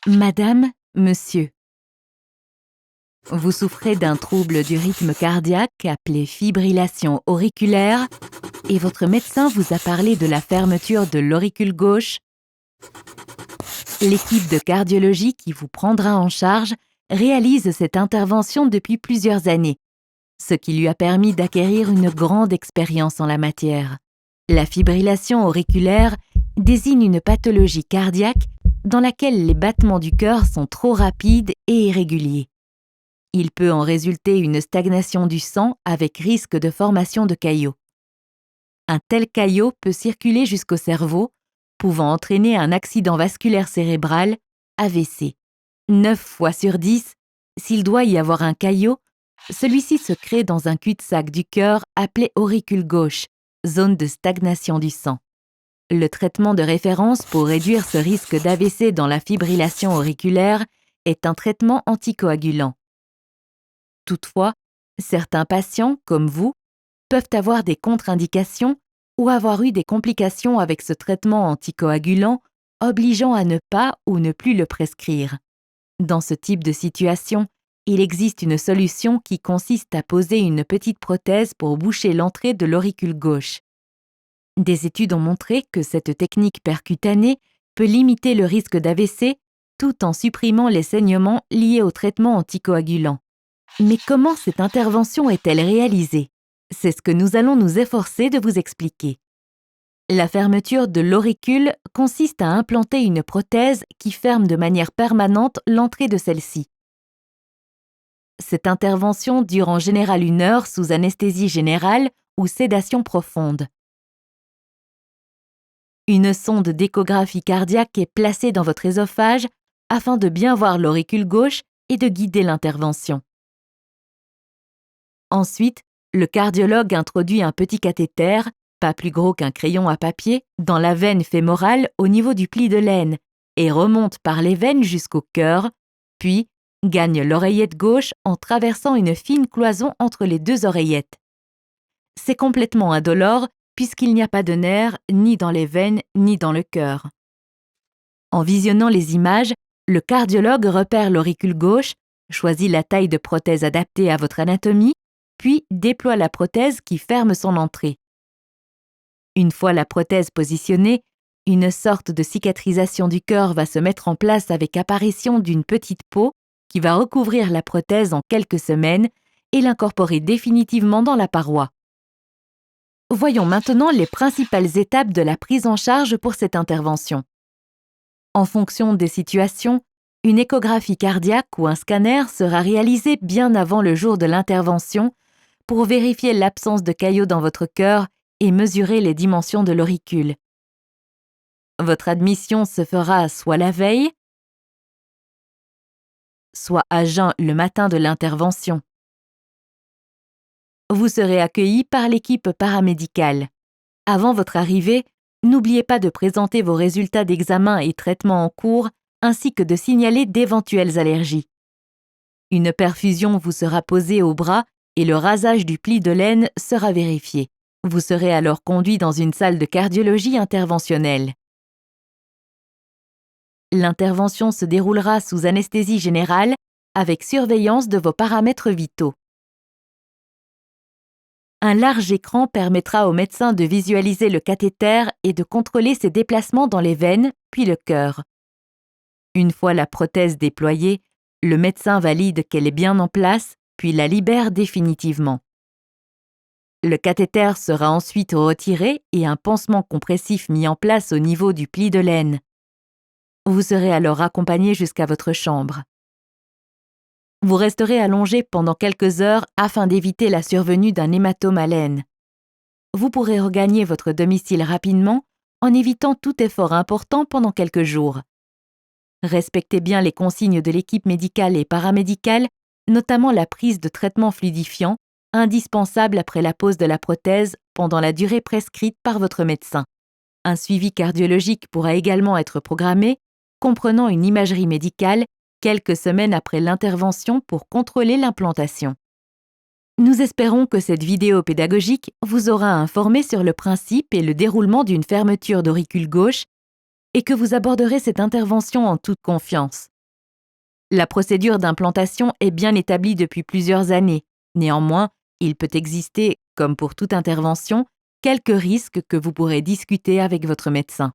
Madame, monsieur, vous souffrez d'un trouble du rythme cardiaque appelé fibrillation auriculaire et votre médecin vous a parlé de la fermeture de l'auricule gauche. L'équipe de cardiologie qui vous prendra en charge réalise cette intervention depuis plusieurs années, ce qui lui a permis d'acquérir une grande expérience en la matière. La fibrillation auriculaire désigne une pathologie cardiaque dans laquelle les battements du cœur sont trop rapides et irréguliers. Il peut en résulter une stagnation du sang avec risque de formation de caillots. Un tel caillot peut circuler jusqu'au cerveau, pouvant entraîner un accident vasculaire cérébral, AVC. 9 fois sur 10, s'il doit y avoir un caillot, celui-ci se crée dans un cul-de-sac du cœur appelé auricule gauche, zone de stagnation du sang. Le traitement de référence pour réduire ce risque d'AVC dans la fibrillation auriculaire est un traitement anticoagulant. Toutefois, certains patients, comme vous, peuvent avoir des contre-indications ou avoir eu des complications avec ce traitement anticoagulant, obligeant à ne pas ou ne plus le prescrire. Dans ce type de situation, il existe une solution qui consiste à poser une petite prothèse pour boucher l'entrée de l'auricule gauche. Des études ont montré que cette technique percutanée peut limiter le risque d'AVC tout en supprimant les saignements liés au traitement anticoagulant. Mais comment cette intervention est-elle réalisée? C'est ce que nous allons nous efforcer de vous expliquer. La fermeture de l'auricule consiste à implanter une prothèse qui ferme de manière permanente l'entrée de celle-ci. Cette intervention dure en général 1 heure sous anesthésie générale ou sédation profonde. Une sonde d'échographie cardiaque est placée dans votre œsophage afin de bien voir l'auricule gauche et de guider l'intervention. Ensuite, le cardiologue introduit un petit cathéter, pas plus gros qu'un crayon à papier, dans la veine fémorale au niveau du pli de l'aine et remonte par les veines jusqu'au cœur, puis gagne l'oreillette gauche en traversant une fine cloison entre les 2 oreillettes. C'est complètement indolore puisqu'il n'y a pas de nerfs ni dans les veines ni dans le cœur. En visionnant les images, le cardiologue repère l'auricule gauche, choisit la taille de prothèse adaptée à votre anatomie, puis déploie la prothèse qui ferme son entrée. Une fois la prothèse positionnée, une sorte de cicatrisation du cœur va se mettre en place avec apparition d'une petite peau qui va recouvrir la prothèse en quelques semaines et l'incorporer définitivement dans la paroi. Voyons maintenant les principales étapes de la prise en charge pour cette intervention. En fonction des situations, une échographie cardiaque ou un scanner sera réalisé bien avant le jour de l'intervention pour vérifier l'absence de caillots dans votre cœur et mesurer les dimensions de l'auricule. Votre admission se fera soit la veille, soit à jeun le matin de l'intervention. Vous serez accueilli par l'équipe paramédicale. Avant votre arrivée, n'oubliez pas de présenter vos résultats d'examen et traitements en cours, ainsi que de signaler d'éventuelles allergies. Une perfusion vous sera posée au bras et le rasage du pli de l'aine sera vérifié. Vous serez alors conduit dans une salle de cardiologie interventionnelle. L'intervention se déroulera sous anesthésie générale avec surveillance de vos paramètres vitaux. Un large écran permettra au médecin de visualiser le cathéter et de contrôler ses déplacements dans les veines, puis le cœur. Une fois la prothèse déployée, le médecin valide qu'elle est bien en place, puis la libère définitivement. Le cathéter sera ensuite retiré et un pansement compressif mis en place au niveau du pli de l'aine. Vous serez alors accompagné jusqu'à votre chambre. Vous resterez allongé pendant quelques heures afin d'éviter la survenue d'un hématome à l'aine. Vous pourrez regagner votre domicile rapidement en évitant tout effort important pendant quelques jours. Respectez bien les consignes de l'équipe médicale et paramédicale, notamment la prise de traitements fluidifiants, indispensable après la pose de la prothèse pendant la durée prescrite par votre médecin. Un suivi cardiologique pourra également être programmé, comprenant une imagerie médicale quelques semaines après l'intervention pour contrôler l'implantation. Nous espérons que cette vidéo pédagogique vous aura informé sur le principe et le déroulement d'une fermeture d'auricule gauche et que vous aborderez cette intervention en toute confiance. La procédure d'implantation est bien établie depuis plusieurs années. Néanmoins, il peut exister, comme pour toute intervention, quelques risques que vous pourrez discuter avec votre médecin.